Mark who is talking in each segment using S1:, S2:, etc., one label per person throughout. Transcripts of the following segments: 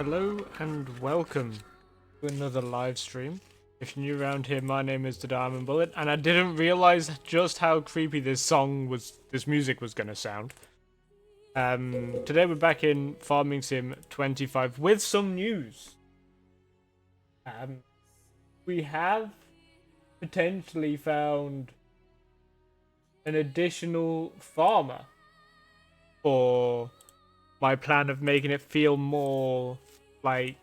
S1: Hello and welcome to another live stream. If you're new around here, my name is the Diamond Bullet, and I didn't realize just how creepy this music was gonna sound. Today we're back in Farming Sim 25 with some news. We have potentially found an additional farmer for my plan of making it feel more like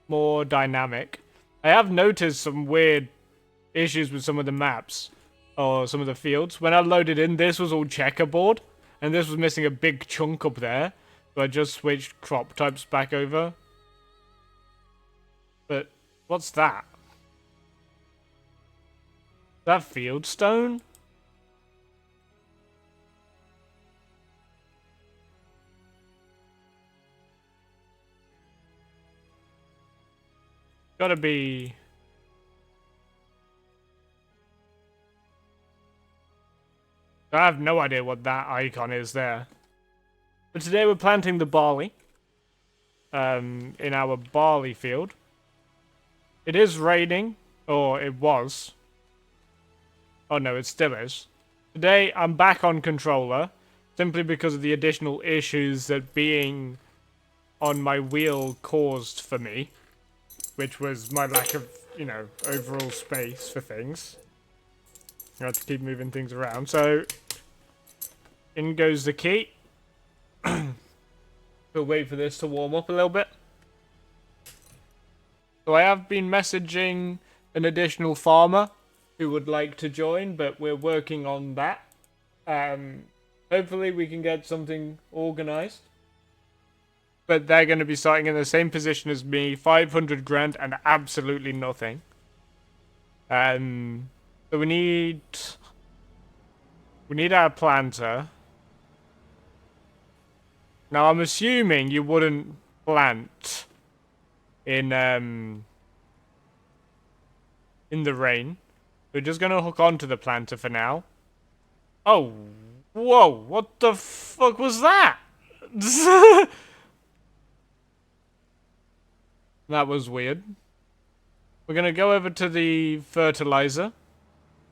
S1: more dynamic. I have noticed some weird issues with some of the maps or some of the fields. When I loaded in, this was all checkerboard and this was missing a big chunk up there. So I just switched crop types back over. But what's that? Is that field stone? Gotta be... I have no idea what that icon is there. But today we're planting the barley. In our barley field. It is raining. Or it was. Oh no, it still is. Today I'm back on controller. Simply because of the additional issues that being on my wheel caused for me. Which was my lack of, overall space for things. I had to keep moving things around. So, in goes the key. We'll wait for this to warm up a little bit. So I have been messaging an additional farmer who would like to join, but we're working on that. Hopefully we can get something organized. But they're going to be starting in the same position as me, 500 grand and absolutely nothing. So we need our planter. Now I'm assuming you wouldn't plant in the rain. We're just gonna hook onto the planter for now. Oh, whoa! What the fuck was that? That was weird. We're gonna go over to the fertilizer.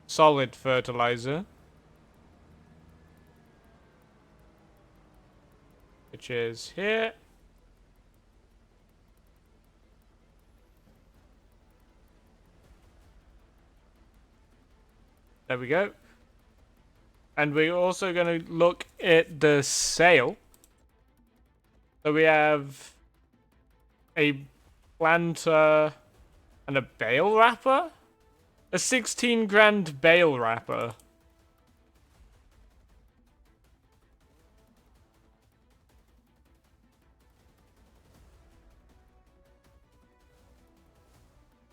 S1: Solid fertilizer. Which is here. There we go. And we're also going to look at the sale. So we have a planter and a bale wrapper? A 16 grand bale wrapper.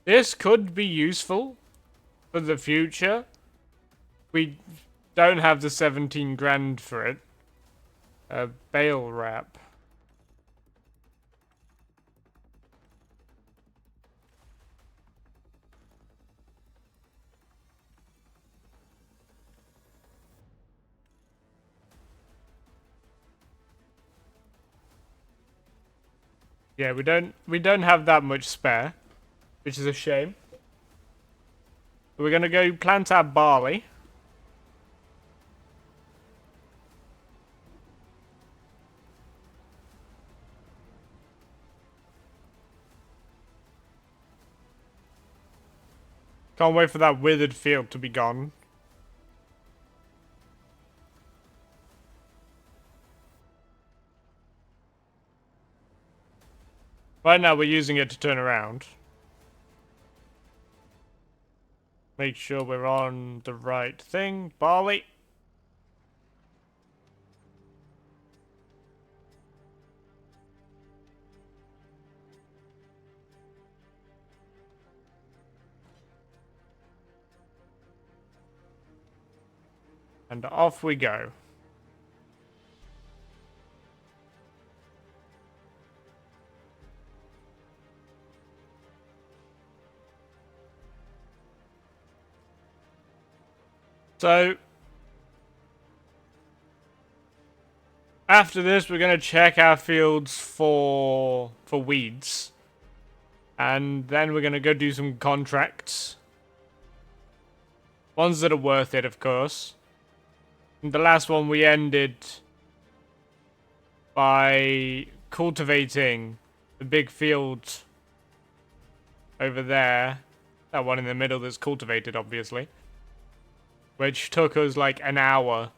S1: This could be useful for the future. We don't have the 17 grand for it. A bale wrap. Yeah, we don't have that much spare, which is a shame. We're gonna go plant our barley. Can't wait for that withered field to be gone. Right now we're using it to turn around. Make sure we're on the right thing. Barley. And off we go. So, After this, we're gonna check our fields for weeds, and then we're gonna go do some contracts. Ones that are worth it, of course. And the last one we ended by cultivating the big field over there. That one in the middle that's cultivated, obviously. Which took us like an hour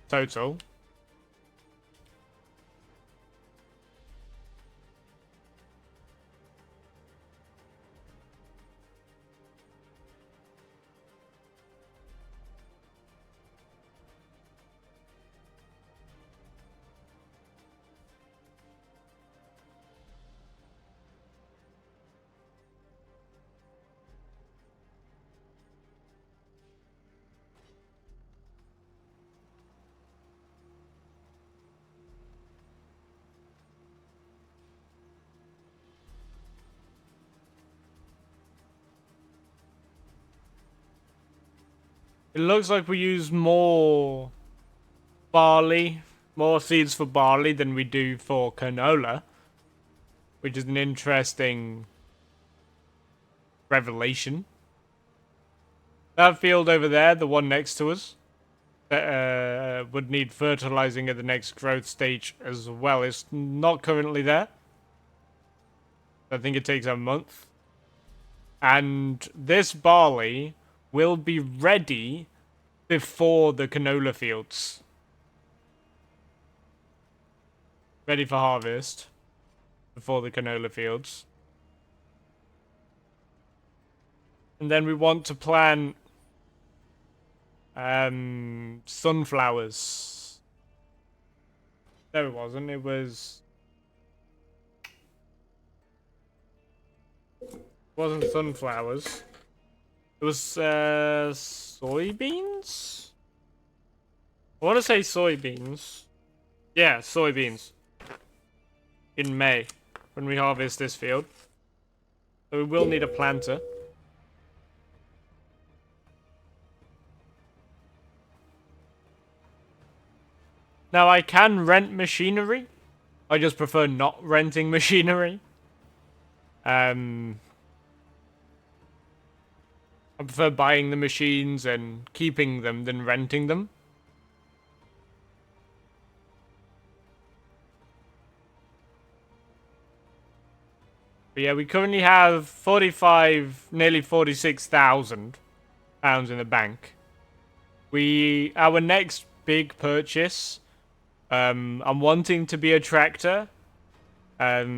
S1: total. It looks like we use more barley, more seeds for barley than we do for canola, which is an interesting revelation. That field over there, the one next to us, would need fertilizing at the next growth stage as well. It's not currently there. I think it takes a month. And this barley will be ready before the canola fields. Ready for harvest before the canola fields. And then we want to plant sunflowers. No, it wasn't. It wasn't sunflowers. It was soybeans? I want to say soybeans. Yeah, soybeans. In May, when we harvest this field. So we will need a planter. Now I can rent machinery. I just prefer not renting machinery. I prefer buying the machines and keeping them than renting them. But yeah, we currently have 45, nearly 46,000 pounds in the bank. Our next big purchase, I'm wanting to be a tractor. But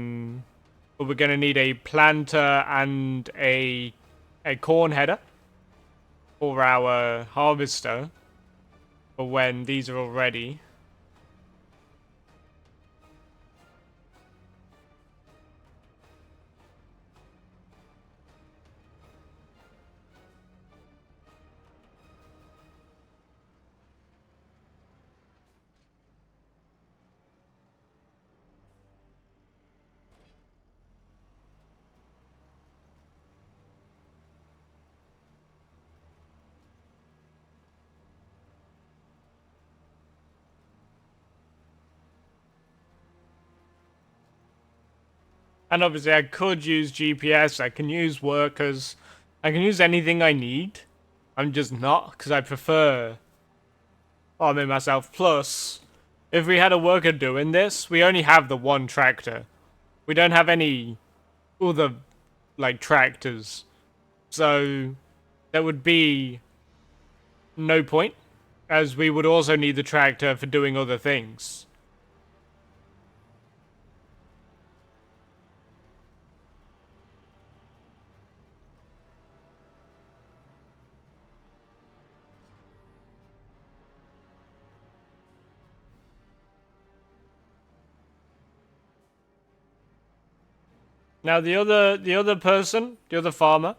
S1: we're gonna need a planter and a corn header for our harvester for when these are all ready. And obviously I could use GPS, I can use workers, I can use anything I need. I'm just not, because I prefer farming myself. Plus, if we had a worker doing this, we only have the one tractor. We don't have any other, like, tractors. So, there would be no point, as we would also need the tractor for doing other things. Now the other person, the other farmer,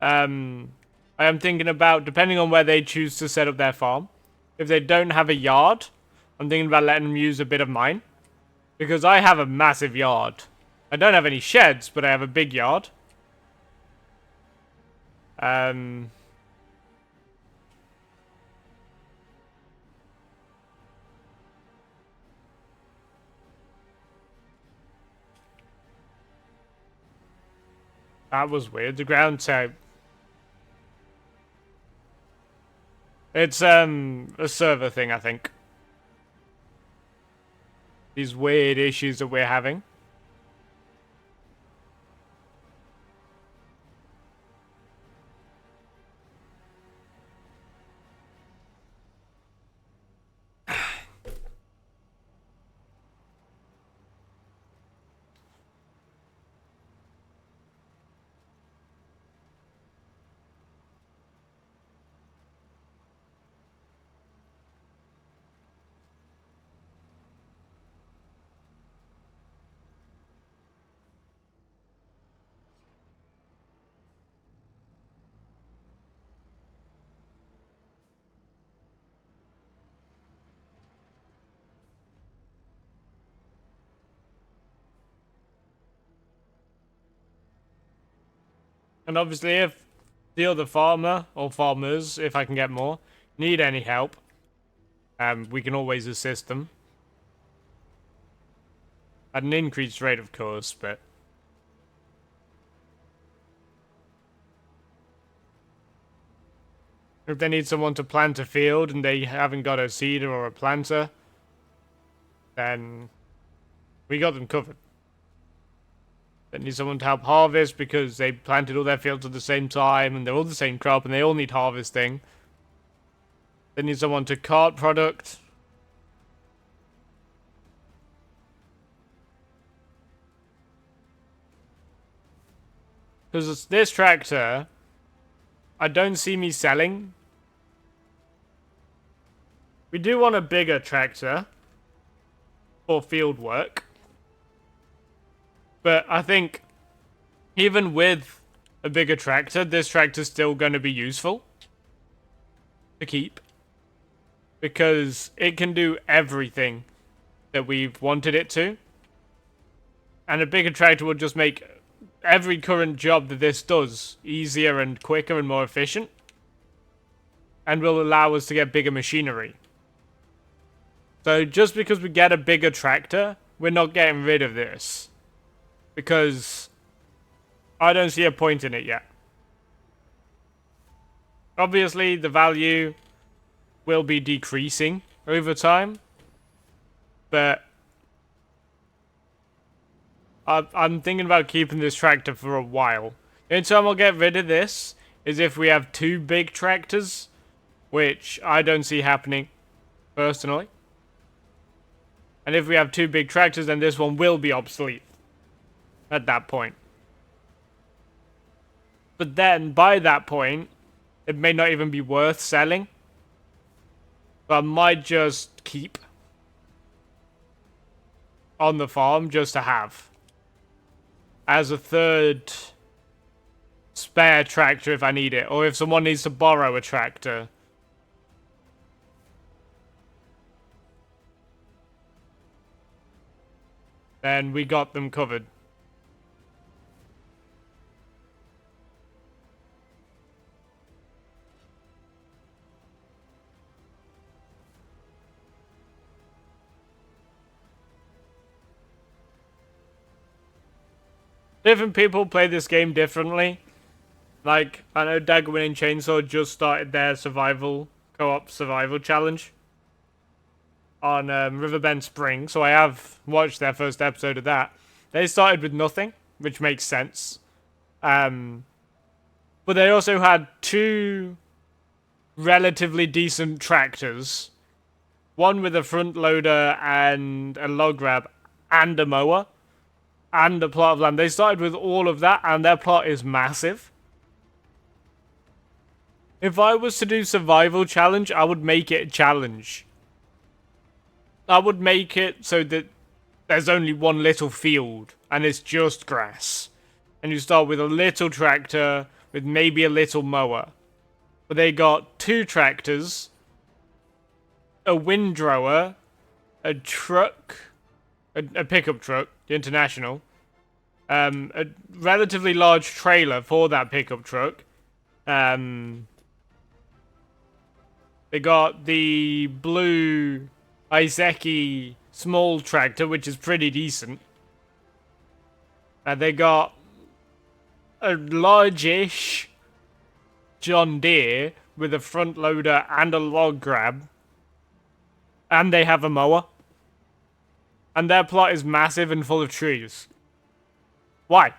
S1: I am thinking about, depending on where they choose to set up their farm. If they don't have a yard, I'm thinking about letting them use a bit of mine. Because I have a massive yard. I don't have any sheds, but I have a big yard. That was weird. The ground type. It's a server thing, I think. These weird issues that we're having. And obviously, if the other farmer or farmers, if I can get more, need any help, we can always assist them. At an increased rate, of course, but... If they need someone to plant a field and they haven't got a seeder or a planter, then we got them covered. They need someone to help harvest because they planted all their fields at the same time and they're all the same crop and they all need harvesting. They need someone to cart product. Because this tractor, I don't see me selling. We do want a bigger tractor for field work. But I think even with a bigger tractor, this tractor's still going to be useful to keep. Because it can do everything that we've wanted it to. And a bigger tractor will just make every current job that this does easier and quicker and more efficient. And will allow us to get bigger machinery. So just because we get a bigger tractor, we're not getting rid of this. Because I don't see a point in it yet. Obviously, the value will be decreasing over time. But I'm thinking about keeping this tractor for a while. The only time I'll get rid of this is if we have two big tractors, which I don't see happening, personally. And if we have two big tractors, then this one will be obsolete at that point. But then, by that point, it may not even be worth selling. But I might just keep on the farm just to have. As a third spare tractor if I need it. Or if someone needs to borrow a tractor. Then we got them covered. Different people play this game differently. Like, I know Dagger Winning Chainsaw just started their co-op survival challenge on Riverbend Spring, so I have watched their first episode of that. They started with nothing, which makes sense. But they also had two relatively decent tractors. One with a front loader and a log grab and a mower. And a plot of land. They started with all of that, and their plot is massive. If I was to do survival challenge, I would make it a challenge. I would make it so that there's only one little field, and it's just grass. And you start with a little tractor, with maybe a little mower. But they got two tractors, a windrower, a truck, a pickup truck, the International, a relatively large trailer for that pickup truck. They got the blue Iseki small tractor, which is pretty decent. They got a large-ish John Deere with a front loader and a log grab, and they have a mower, and their plot is massive and full of trees. Why?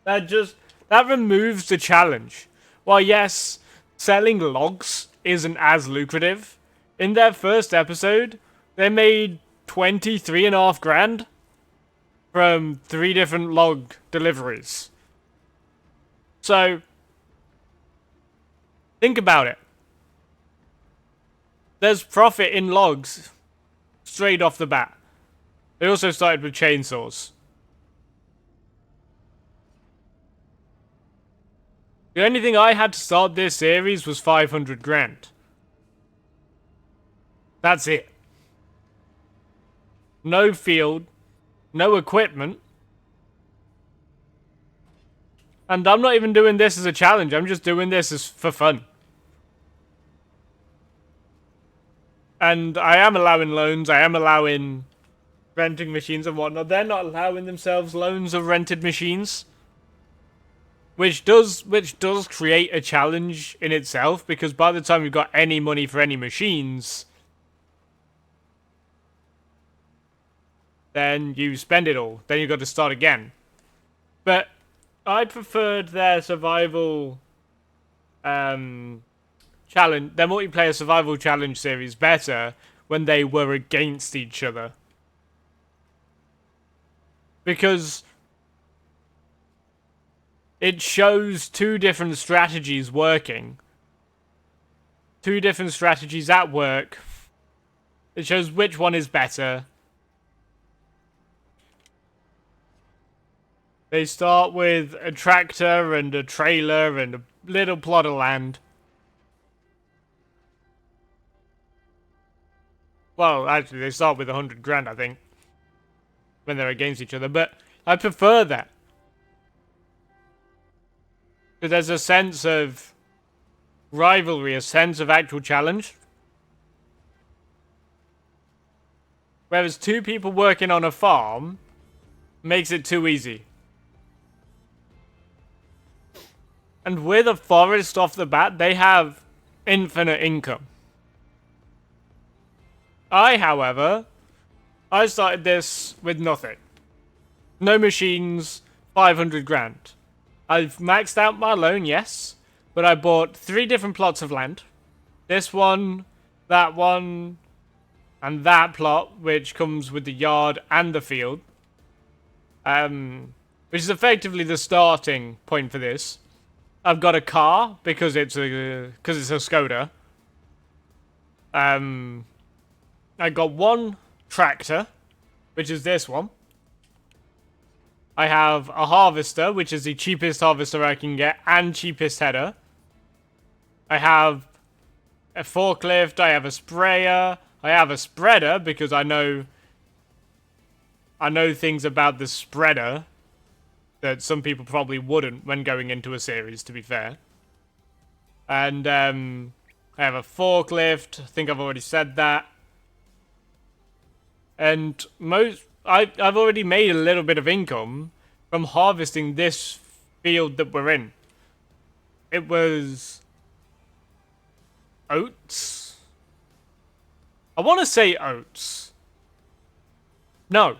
S1: That removes the challenge. While yes, selling logs isn't as lucrative, in their first episode, they made 23.5 grand from 3 different log deliveries. So, think about it. There's profit in logs straight off the bat. They also started with chainsaws. The only thing I had to start this series was 500 grand. That's it. No field, no equipment. And I'm not even doing this as a challenge, I'm just doing this as for fun. And I am allowing loans, I am allowing renting machines and whatnot. They're not allowing themselves loans of rented machines. Which does create a challenge in itself, because by the time you've got any money for any machines, then you spend it all. Then you've got to start again. But I preferred their survival challenge, their multiplayer survival challenge series better when they were against each other. Because it shows 2 different strategies working. 2 different strategies at work. It shows which one is better. They start with a tractor and a trailer and a little plot of land. Well, actually, they start with 100 grand, I think, when they're against each other. But I prefer that. Because there's a sense of rivalry, a sense of actual challenge. Whereas 2 people working on a farm makes it too easy. And with a forest off the bat, they have infinite income. However, I started this with nothing. No machines, 500 grand. I've maxed out my loan, yes, but I bought 3 different plots of land. This one, and that plot, which comes with the yard and the field. Which is effectively the starting point for this. I've got a car because it's a Skoda. I got 1 tractor, which is this one. I have a harvester, which is the cheapest harvester I can get, and cheapest header. I have a forklift, I have a sprayer, I have a spreader, because I know things about the spreader that some people probably wouldn't when going into a series, to be fair. And I have a forklift, I think I've already said that. And I've already made a little bit of income from harvesting this field that we're in. It was oats. I want to say oats. No.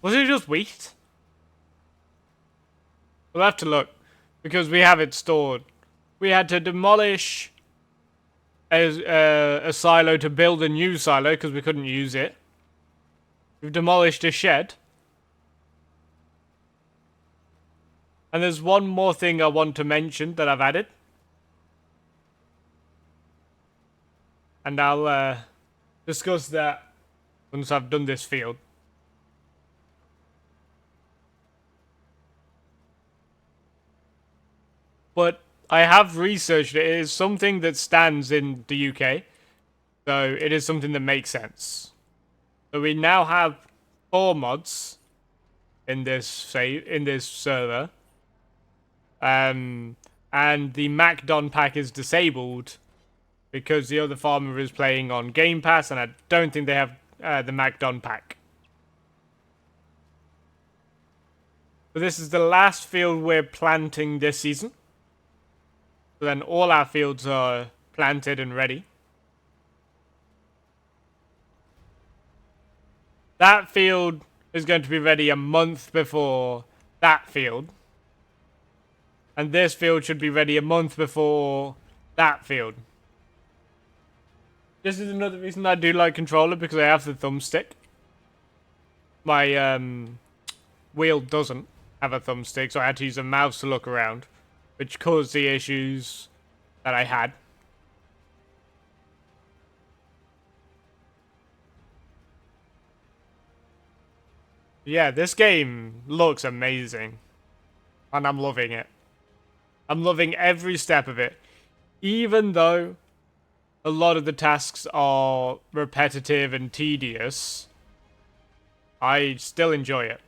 S1: Was it just wheat? We'll have to look, because we have it stored. We had to demolish a silo to build a new silo because we couldn't use it. We've demolished a shed. And there's one more thing I want to mention that I've added. And I'll discuss that once I've done this field. But I have researched it. It is something that stands in the UK. So it is something that makes sense. So we now have 4 mods in this server. And the MacDon pack is disabled because the other farmer is playing on Game Pass, and I don't think they have the MacDon pack. But this is the last field we're planting this season. So then all our fields are planted and ready. That field is going to be ready a month before that field. And this field should be ready a month before that field. This is another reason I do like controller, because I have the thumbstick. My wheel doesn't have a thumbstick, so I had to use a mouse to look around, which caused the issues that I had. Yeah, this game looks amazing, and I'm loving it. I'm loving every step of it, even though a lot of the tasks are repetitive and tedious. I still enjoy it.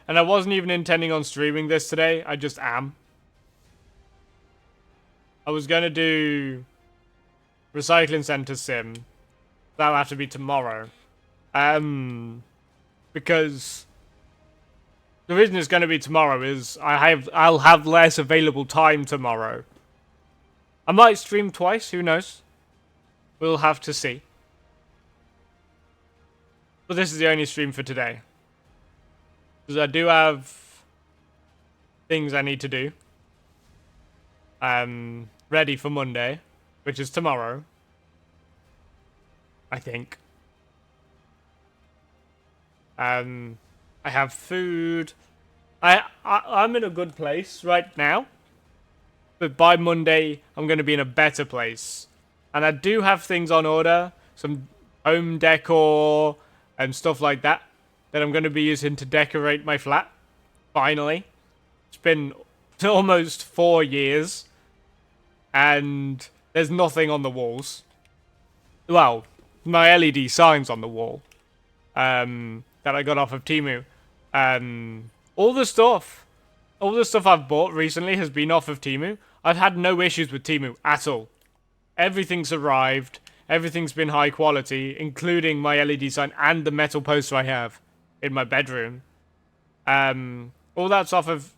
S1: And I wasn't even intending on streaming this today, I just am. I was gonna do Recycling Center Sim. That'll have to be tomorrow. Because the reason it's gonna be tomorrow is I'll have less available time tomorrow. I might stream twice, who knows? We'll have to see. But this is the only stream for today. Because I do have things I need to do. Ready for Monday, which is tomorrow. I think. I have food. I'm in a good place right now. But by Monday, I'm going to be in a better place. And I do have things on order. Some home decor and stuff like that. That I'm going to be using to decorate my flat. Finally. It's been almost 4 years. And there's nothing on the walls. Well, my LED signs on the wall. That I got off of Temu. All the stuff I've bought recently has been off of Temu. I've had no issues with Temu at all. Everything's arrived. Everything's been high quality, including my LED sign and the metal poster I have in my bedroom. All that's off of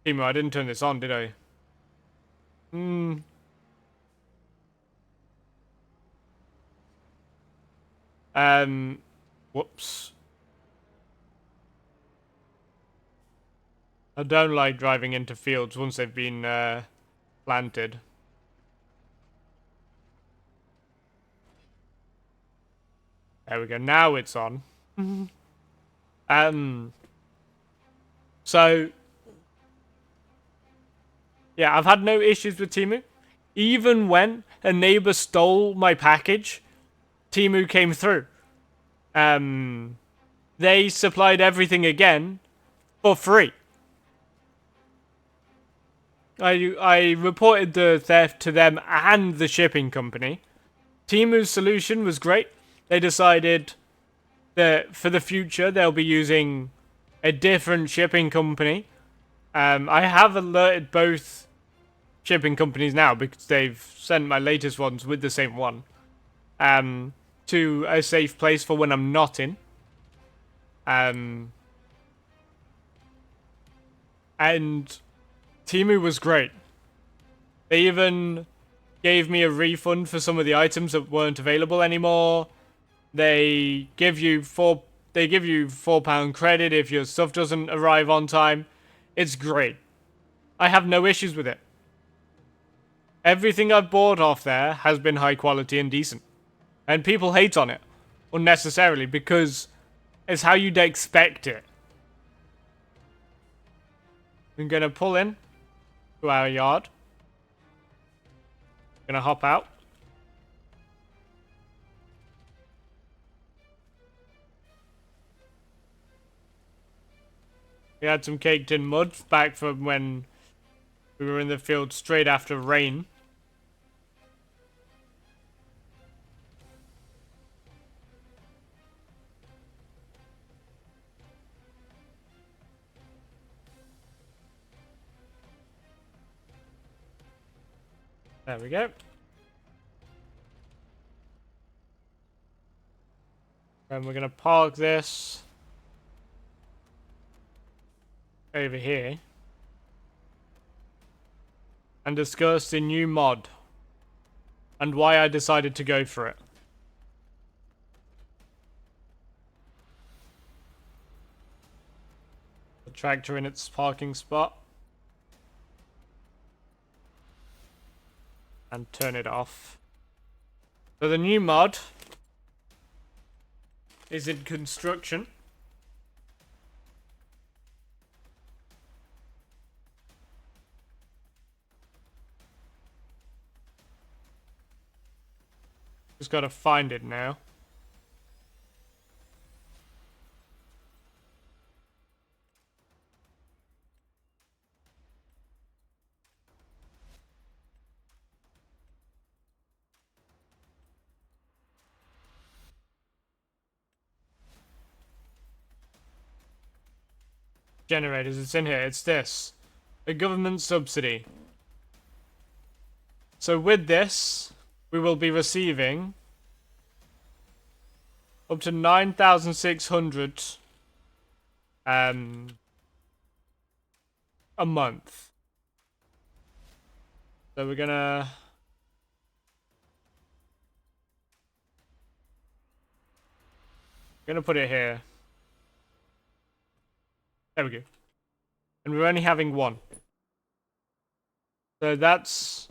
S1: Temu. I didn't turn this on, did I? Whoops. I don't like driving into fields once they've been planted. There we go. Now it's on. So yeah, I've had no issues with Temu. Even when a neighbor stole my package, Temu came through. They supplied everything again for free. I reported the theft to them and the shipping company. Temu's solution was great. They decided that for the future they'll be using a different shipping company. I have alerted both shipping companies now because they've sent my latest ones with the same one. To a safe place for when I'm not in. And Temu was great. They even gave me a refund for some of the items that weren't available anymore. They give you £4 credit if your stuff doesn't arrive on time. It's great. I have no issues with it. Everything I've bought off there has been high quality and decent. And people hate on it unnecessarily because it's how you'd expect it. I'm gonna pull in to our yard. Gonna hop out. We had some caked in mud back from when we were in the field straight after rain. There we go. And we're gonna park this over here and discuss the new mod and why I decided to go for it. The tractor in its parking spot. And turn it off. So the new mod is in construction. Just gotta find it now. Generators, it's in here. It's this. A government subsidy. So with this, we will be receiving up to 9,600 a month. So we're gonna put it here. There we go. And we're only having one. So that's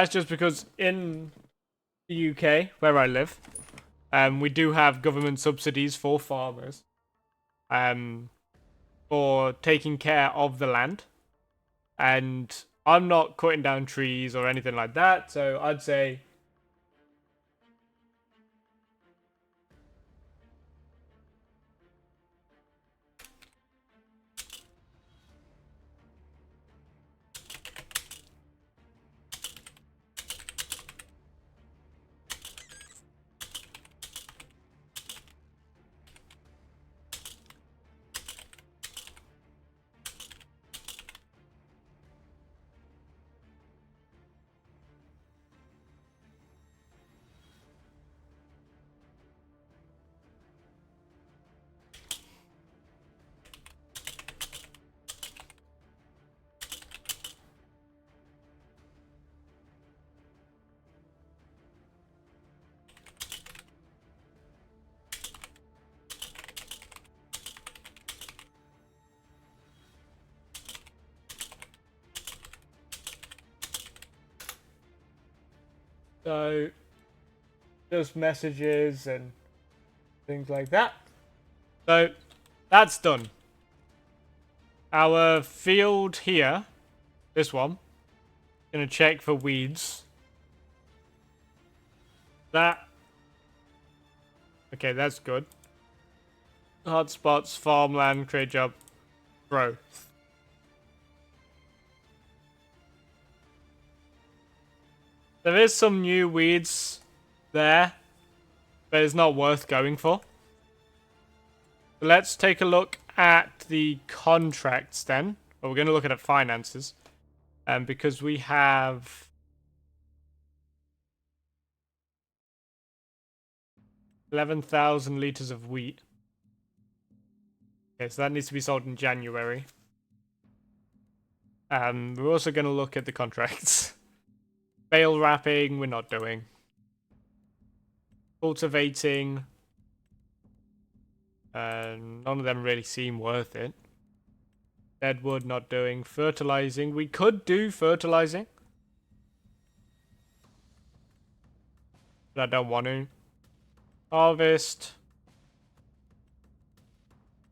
S1: just because in the UK, where I live, we do have government subsidies for farmers, for taking care of the land. And I'm not cutting down trees or anything like that, so I'd say so just messages and things like that. So that's done. Our field here, this one, gonna check for weeds. That, okay, that's good. Hotspots, farmland, create job, growth. There is some new weeds there, but it's not worth going for. Let's take a look at the contracts then. Well, we're going to look at finances. Because we have 11,000 liters of wheat. Okay, so that needs to be sold in January. We're also going to look at the contracts. Bale wrapping, we're not doing. Cultivating. None of them really seem worth it. Deadwood, not doing. Fertilizing. We could do fertilizing. But I don't want to. Harvest.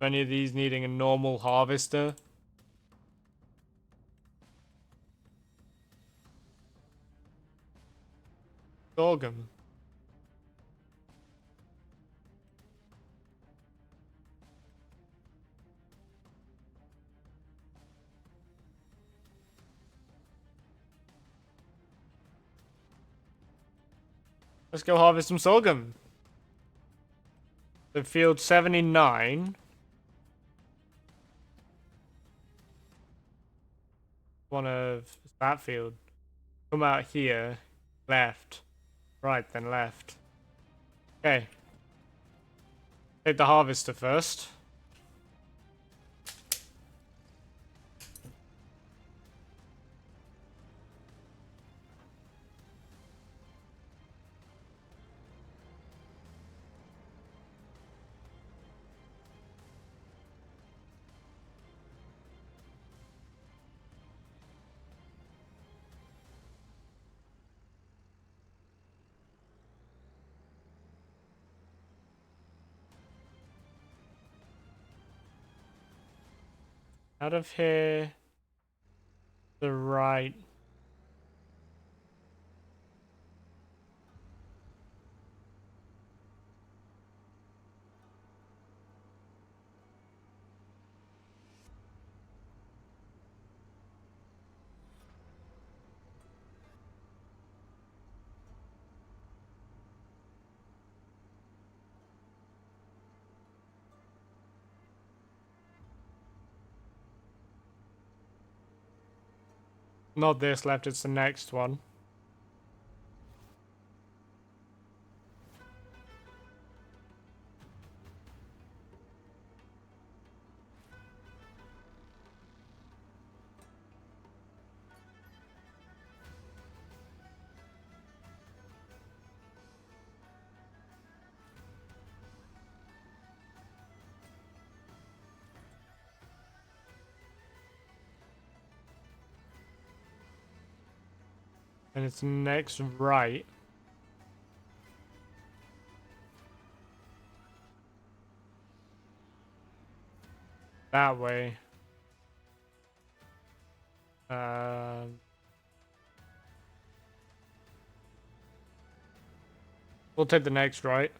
S1: Any of these needing a normal harvester? Sorghum. Let's go harvest some sorghum. The field 79. One of that field. Come out here. Left. Right, then left. Okay. Take the harvester first. Out of here. The right. Not this left, it's the next one. And it's next right. That way. We'll take the next right.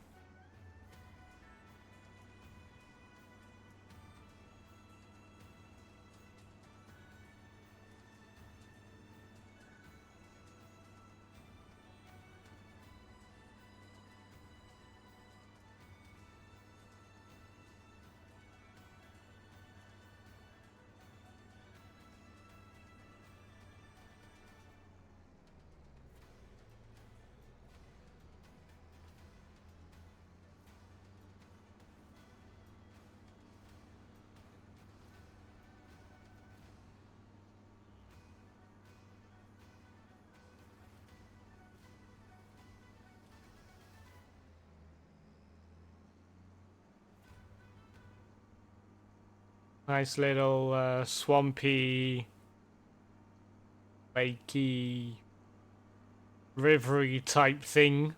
S1: Nice little swampy, lakey, rivery type thing.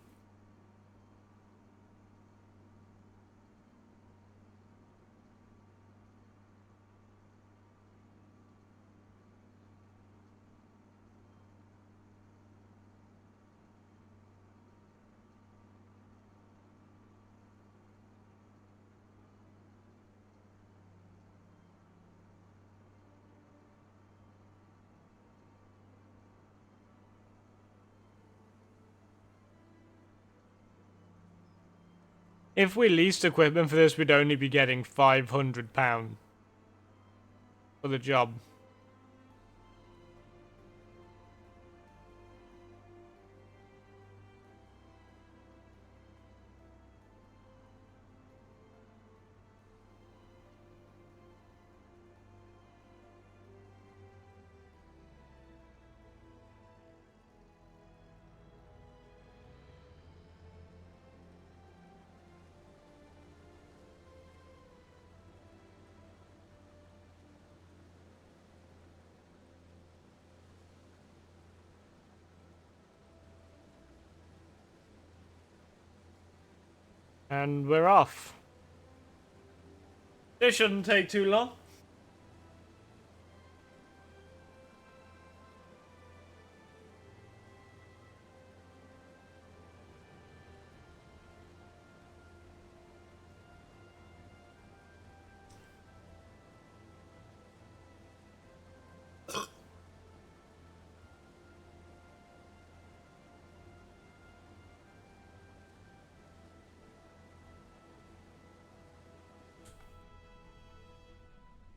S1: If we leased equipment for this, we'd only be getting £500 for the job. And we're off. This shouldn't take too long.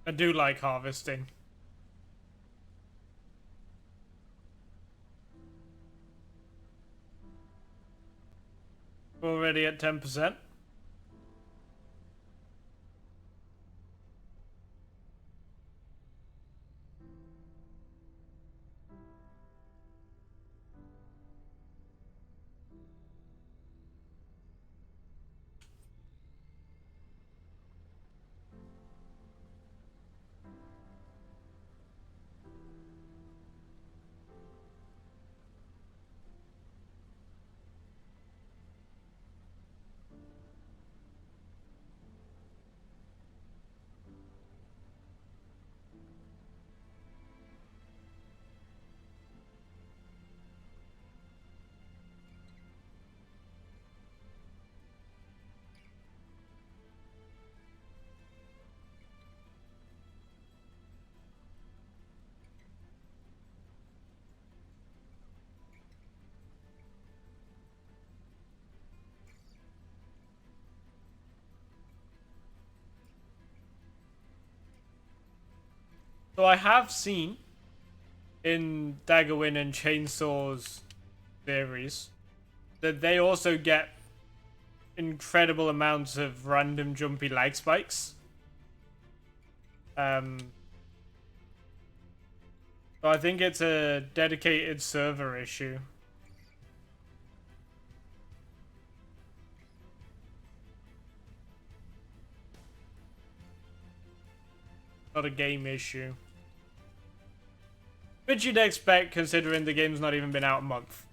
S1: I do like harvesting. Already at 10%. So I have seen in Daggerwin and Chainsaw's theories that they also get incredible amounts of random jumpy lag spikes. So I think it's a dedicated server issue. Not a game issue. Which you'd expect considering the game's not even been out a month.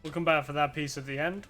S1: We'll come back for that piece at the end.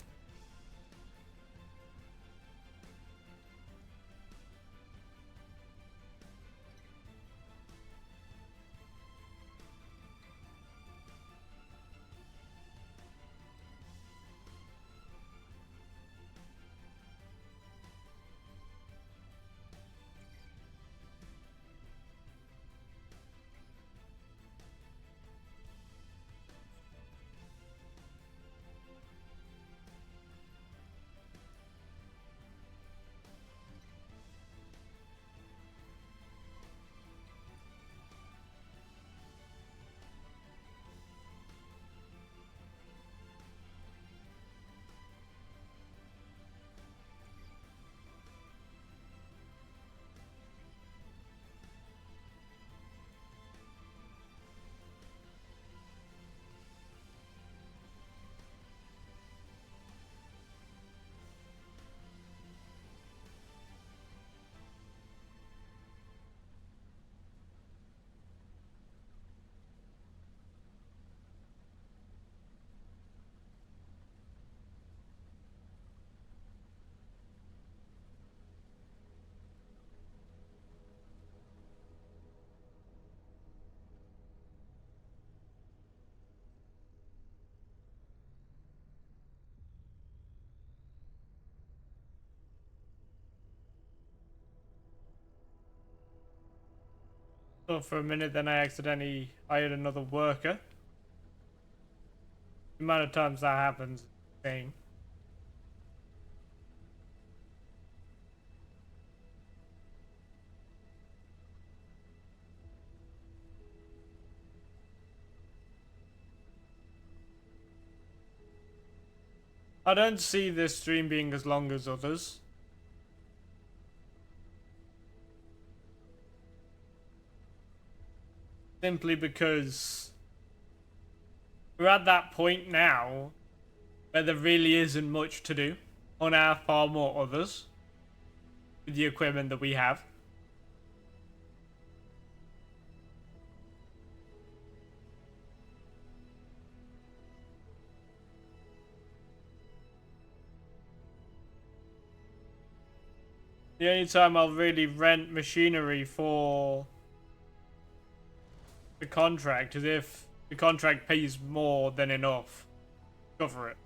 S1: So for a minute then I accidentally hired another worker. The amount of times that happens is insane. I don't see this stream being as long as others. Simply because we're at that point now where there really isn't much to do on our farm or others with the equipment that we have. The only time I'll really rent machinery for the contract is if the contract pays more than enough to cover it.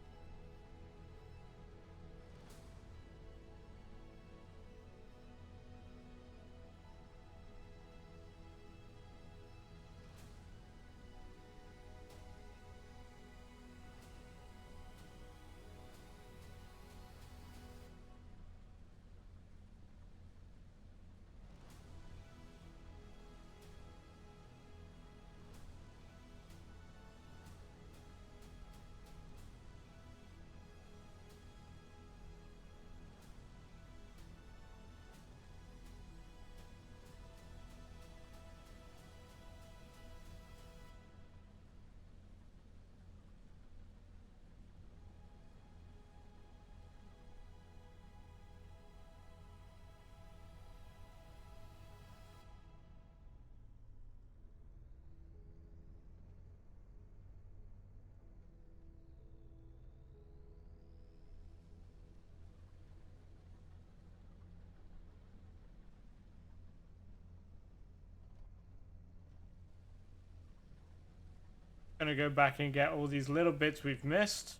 S1: Gonna go back and get all these little bits we've missed.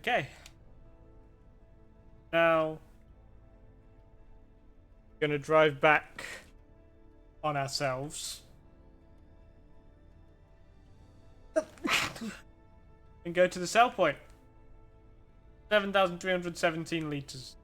S1: Okay. Now, gonna drive back on ourselves and go to the sell point. 7,317 liters.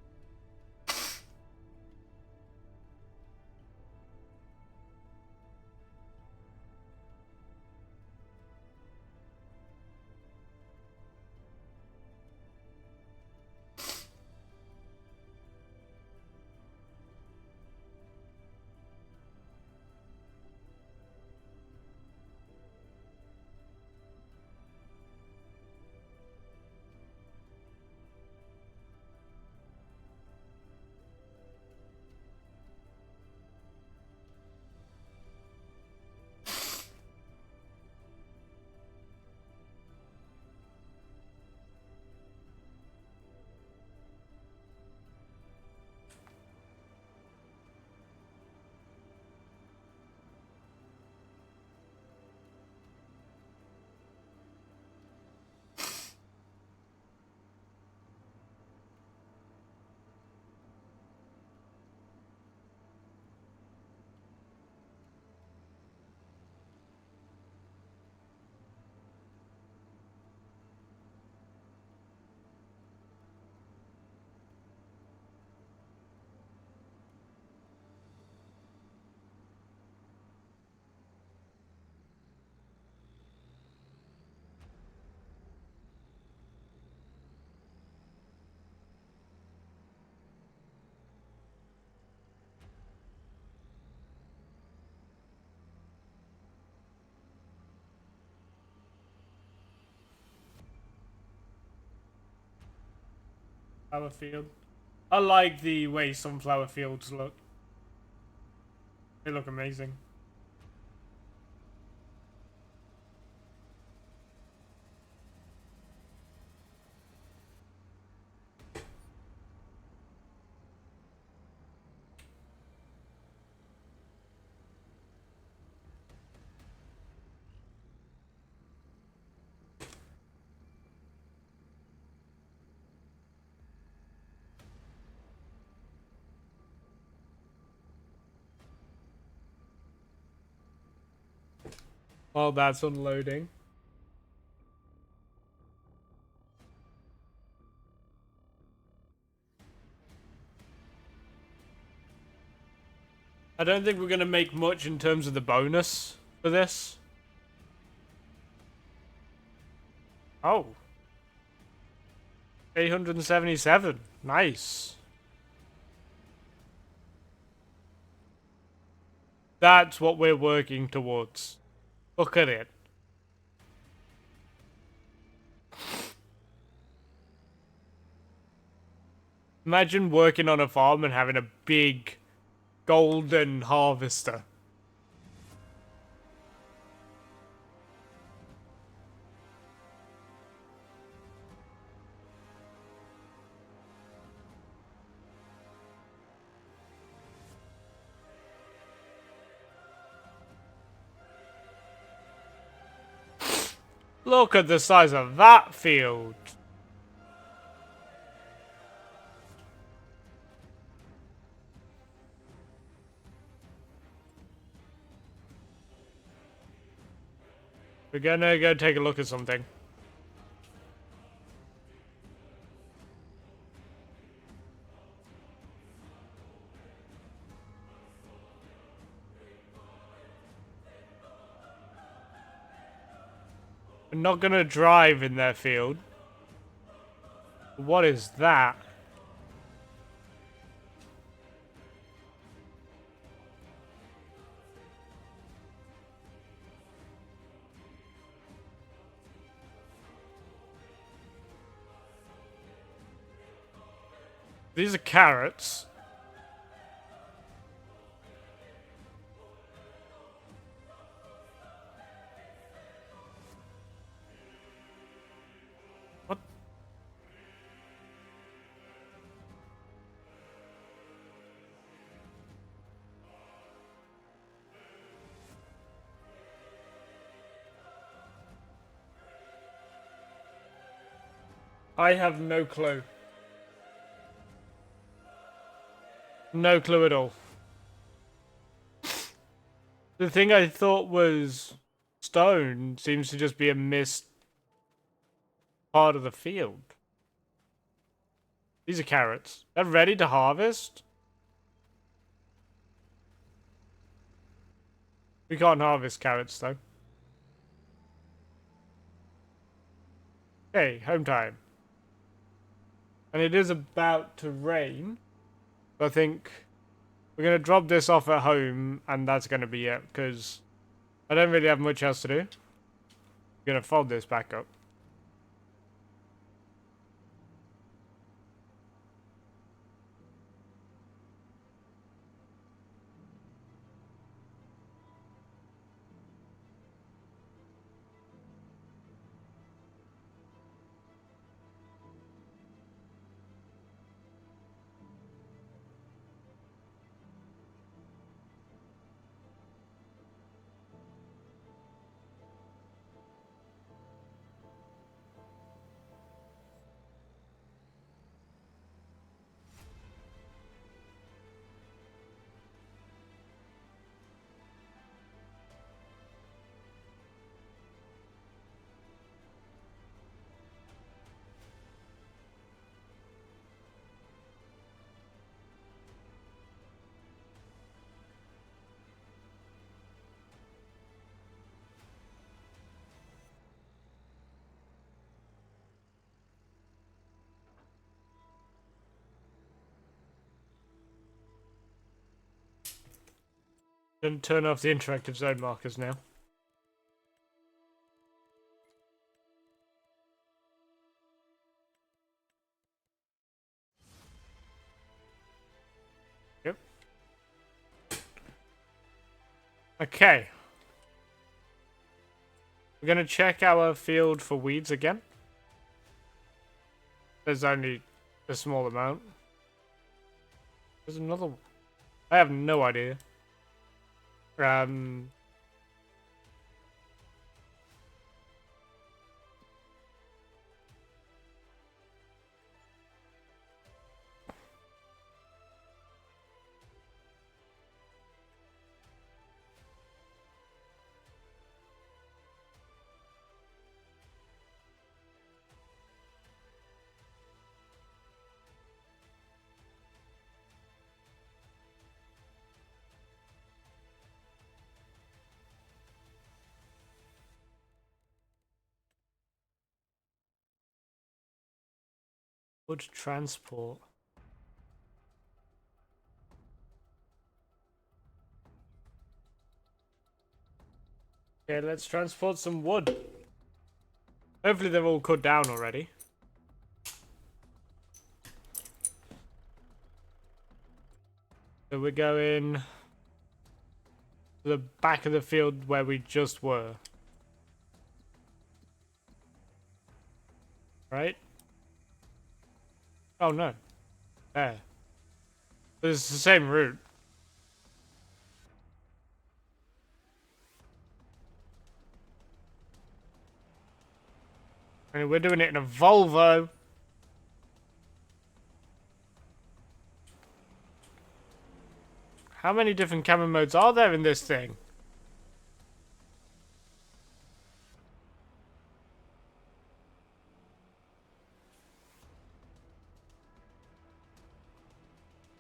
S1: Flower field. I like the way sunflower fields look. They look amazing. While that's unloading. I don't think we're going to make much in terms of the bonus for this. Oh. 877. Nice. That's what we're working towards. Look at it. Imagine working on a farm and having a big golden harvester. Look at the size of that field. We're gonna go take a look at something. We're not gonna drive in their field. What is that? These are carrots. What? I have no clue. No clue at all. The thing I thought was stone seems to just be a missed part of the field. These are carrots. They're ready to harvest? We can't harvest carrots, though. Okay, home time. And it is about to rain. I think we're going to drop this off at home, and that's going to be it, because I don't really have much else to do. I'm going to fold this back up. Gonna turn off the interactive zone markers now. Yep. Okay. We're gonna check our field for weeds again. There's only a small amount. There's another one. I have no idea. Wood transport. Okay, let's transport some wood. Hopefully they're all cut down already. So we're going to the back of the field where we just were. Right? Oh no. There. But it's the same route. And we're doing it in a Volvo. How many different camera modes are there in this thing?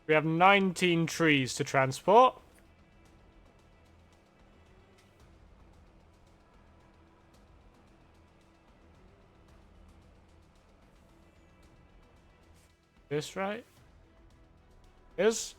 S1: We have 19 trees to transport. This right? This?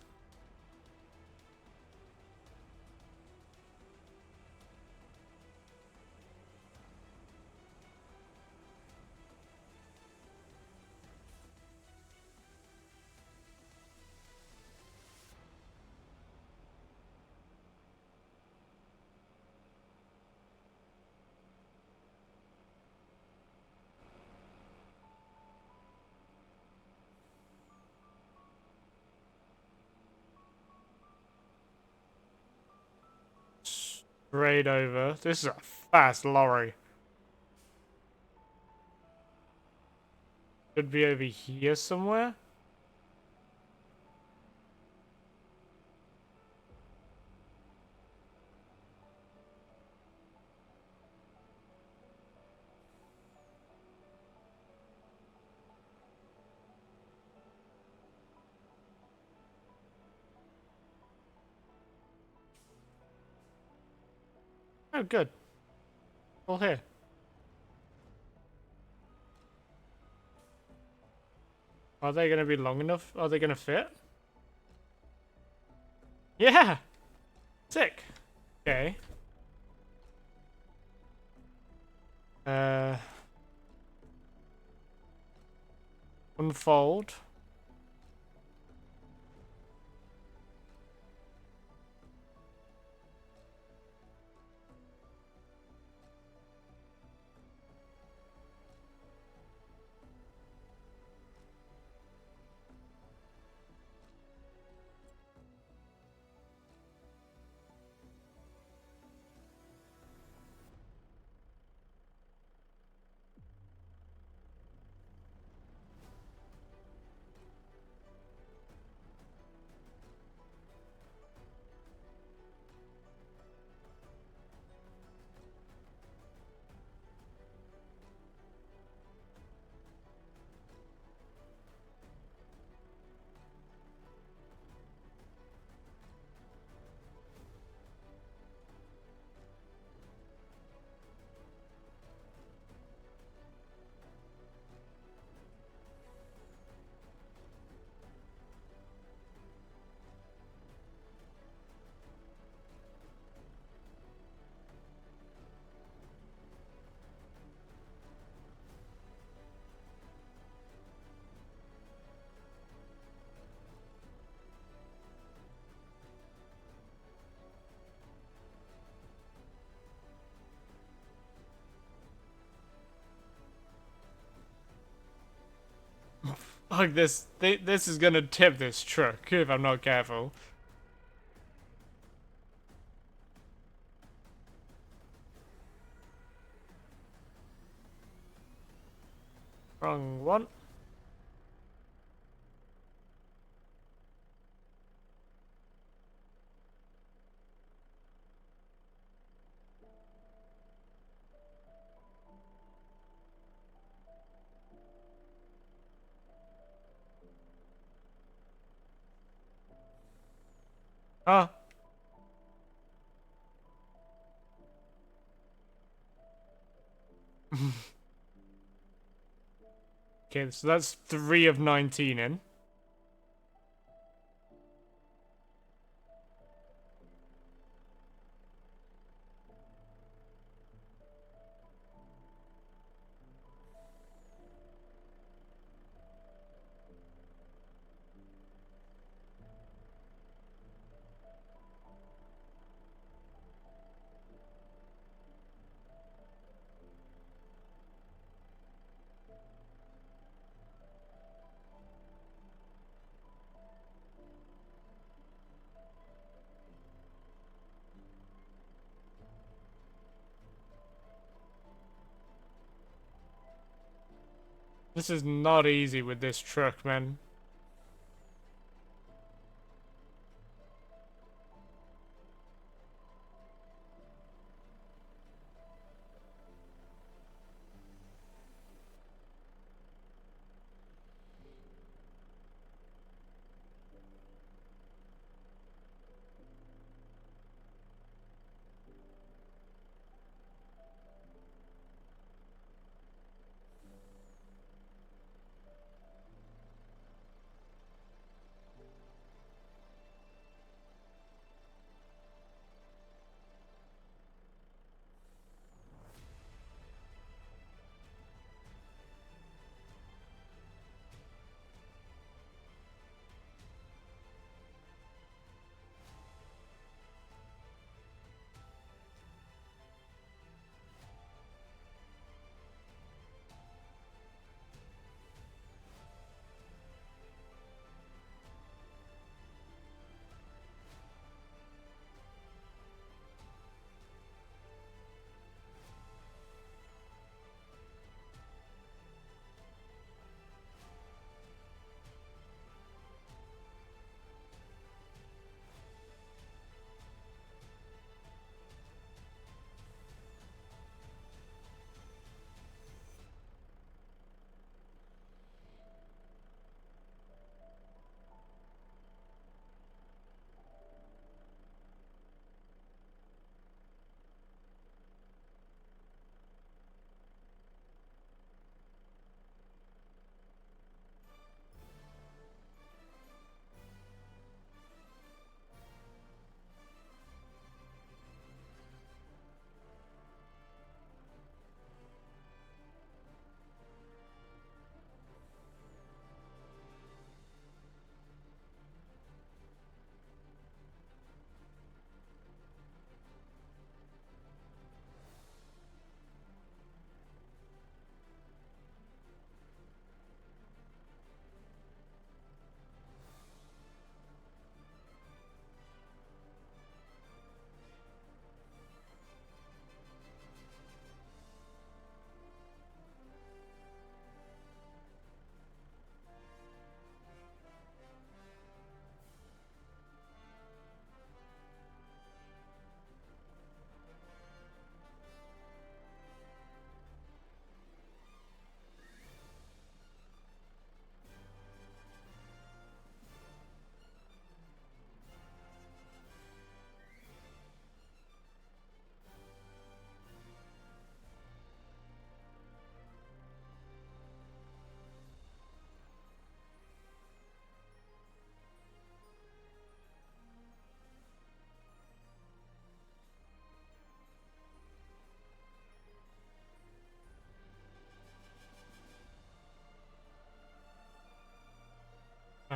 S1: Straight over. This is a fast lorry. Should be over here somewhere. Oh, good. All here. Are they going to be long enough? Are they going to fit? Yeah! Sick. Okay. Unfold. Fuck this. This is gonna tip this truck if I'm not careful. Wrong one. Ah. Okay, so that's 3 of 19 in. This is not easy with this truck, man.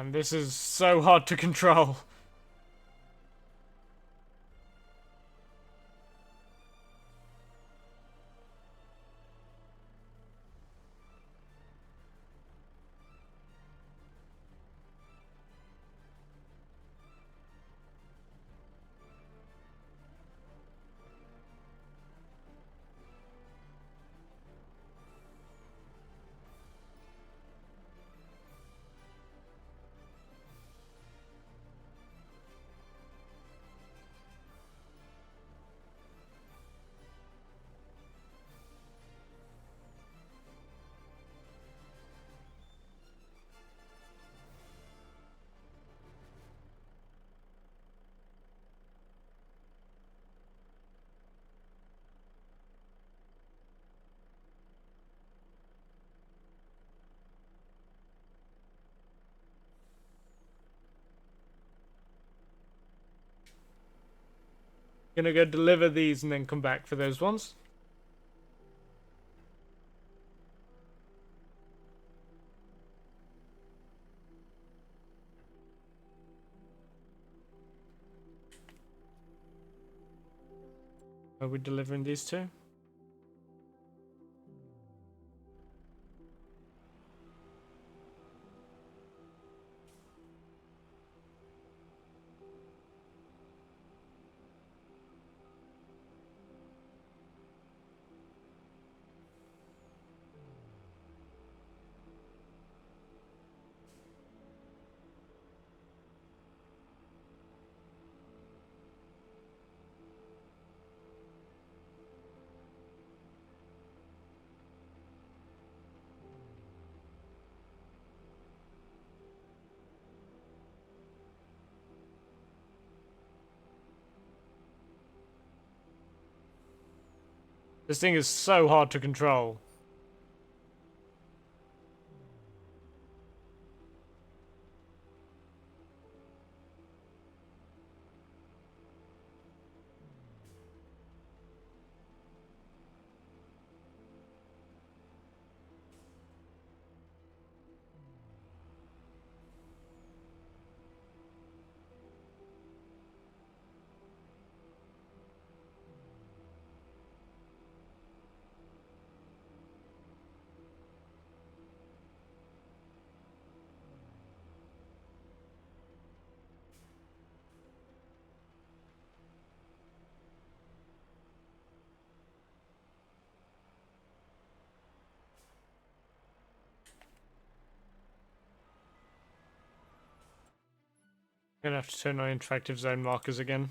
S1: And this is so hard to control. Gonna go deliver these and then come back for those ones. Are we delivering these two? This thing is so hard to control. Gonna have to turn on interactive zone markers again.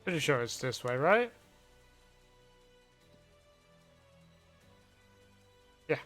S1: Pretty sure it's this way, right? Yeah.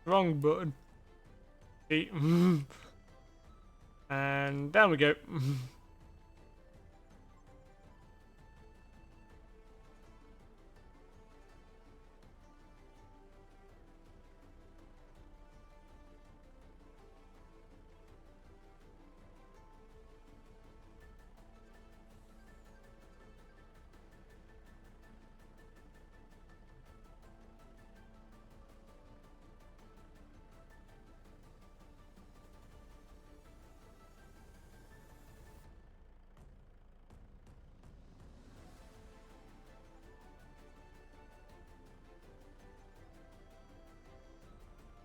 S1: Wrong button. See? And down we go.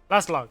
S1: Last log.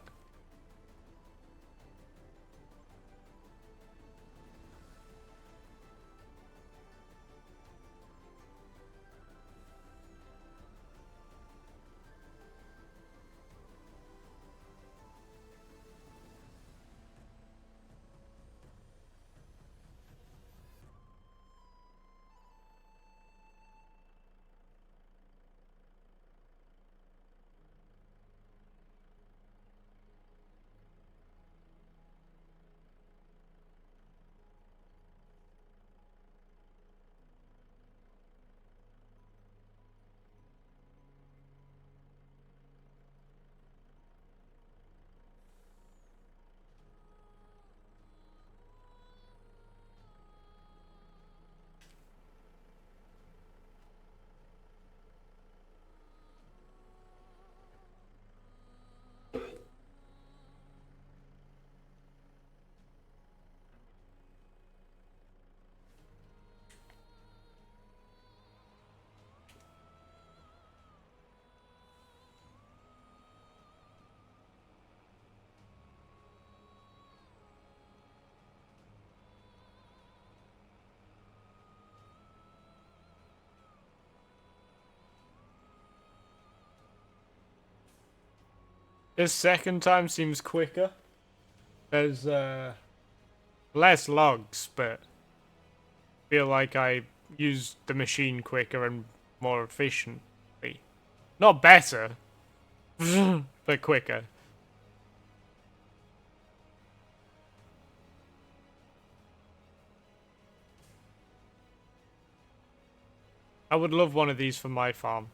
S1: This second time seems quicker. There's less logs, but feel like I used the machine quicker and more efficiently. Not better, but quicker. I would love one of these for my farm.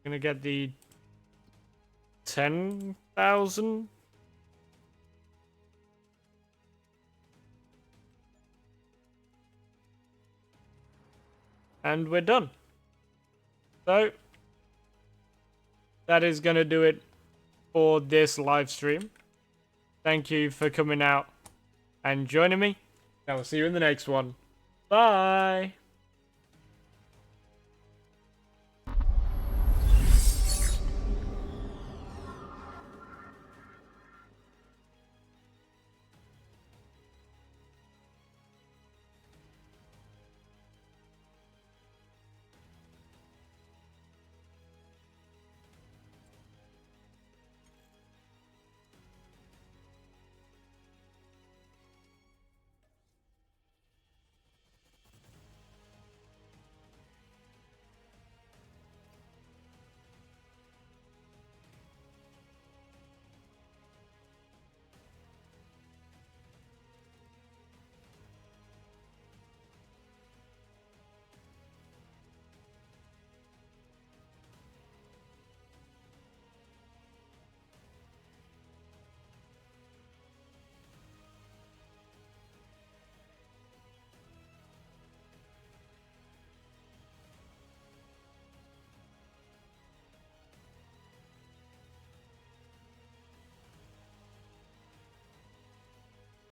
S1: Gonna get the 10,000. And we're done. So, that is gonna do it for this live stream. Thank you for coming out and joining me. I will see you in the next one. Bye!